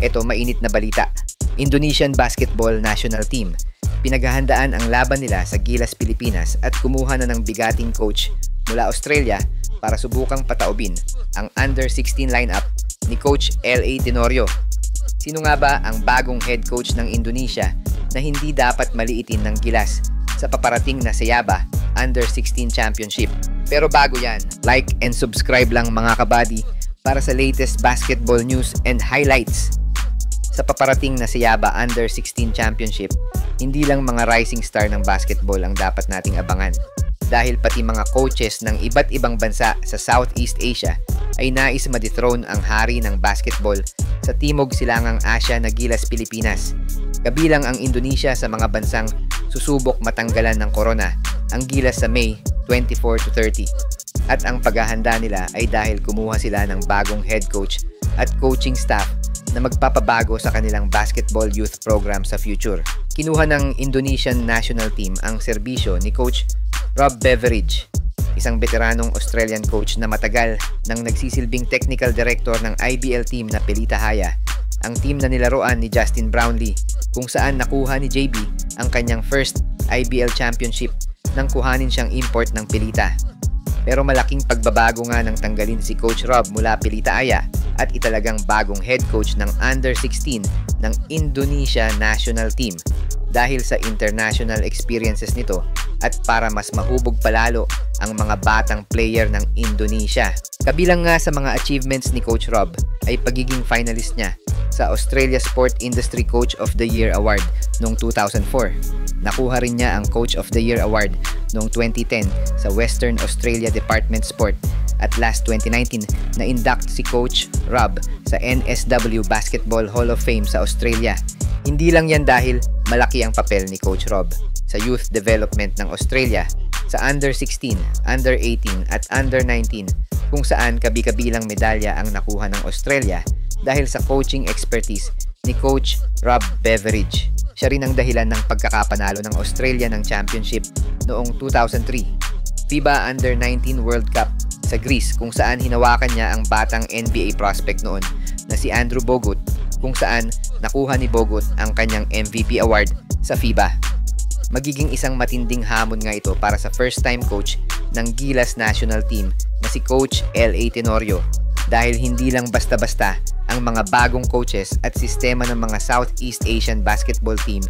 Ito mainit na balita. Indonesian Basketball National Team. Pinaghahandaan ang laban nila sa Gilas, Pilipinas at kumuha na ng bigating coach mula Australia para subukang pataubin ang Under-16 lineup ni Coach L.A. Tenorio. Sino nga ba ang bagong head coach ng Indonesia na hindi dapat maliitin ng Gilas sa paparating na Sayaba Under-16 Championship? Pero bago yan, like and subscribe lang mga kabady para sa latest basketball news and highlights. Sa paparating na Sayaba Under-16 Championship, hindi lang mga rising star ng basketball ang dapat nating abangan. Dahil pati mga coaches ng iba't ibang bansa sa Southeast Asia ay nais ma-dethrone ang hari ng basketball sa Timog Silangang Asya na Gilas, Pilipinas. Kabilang ang Indonesia sa mga bansang susubok matanggalan ng corona, ang Gilas sa May 24 to 30. At ang paghahanda nila ay dahil kumuha sila ng bagong head coach at coaching staff na magpapabago sa kanilang basketball youth program sa future. Kinuha ng Indonesian national team ang serbisyo ni Coach Rob Beveridge, isang veteranong Australian coach na matagal nang nagsisilbing technical director ng IBL team na Pelita Haya, ang team na nilaruan ni Justin Brownlee, kung saan nakuha ni JB ang kanyang first IBL championship nang kuhanin siyang import ng Pelita. Pero malaking pagbabago nga nang tanggalin si Coach Rob mula Pelita Haya at italagang bagong head coach ng Under-16 ng Indonesia national team dahil sa international experiences nito at para mas mahubog palalo ang mga batang player ng Indonesia. Kabilang nga sa mga achievements ni Coach Rob ay pagiging finalist niya sa Australia Sport Industry Coach of the Year Award noong 2004. Nakuha rin niya ang Coach of the Year Award noong 2010 sa Western Australia Department Sport at last 2019 na-induct si Coach Rob sa NSW Basketball Hall of Fame sa Australia. Hindi lang yan dahil malaki ang papel ni Coach Rob sa youth development ng Australia sa Under-16, Under-18 at Under-19 kung saan kabi-kabilang medalya ang nakuha ng Australia dahil sa coaching expertise ni Coach Rob Beveridge. Siya rin ang dahilan ng pagkakapanalo ng Australia ng championship noong 2003 FIBA Under-19 World Cup sa Greece kung saan hinawakan niya ang batang NBA prospect noon na si Andrew Bogut kung saan nakuha ni Bogut ang kanyang MVP award sa FIBA. Magiging isang matinding hamon nga ito para sa first-time coach ng Gilas national team na si Coach L.A. Tenorio dahil hindi lang basta-basta ang mga bagong coaches at sistema ng mga Southeast Asian basketball team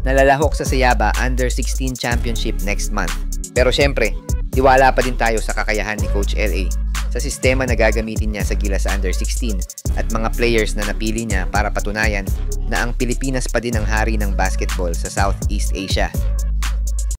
na lalahok sa Sayaba Under-16 Championship next month. Pero syempre, tiwala pa din tayo sa kakayahan ni Coach L.A. sa sistema na gagamitin niya sa Gilas Under-16 at mga players na napili niya para patunayan na ang Pilipinas pa din ang hari ng basketball sa Southeast Asia.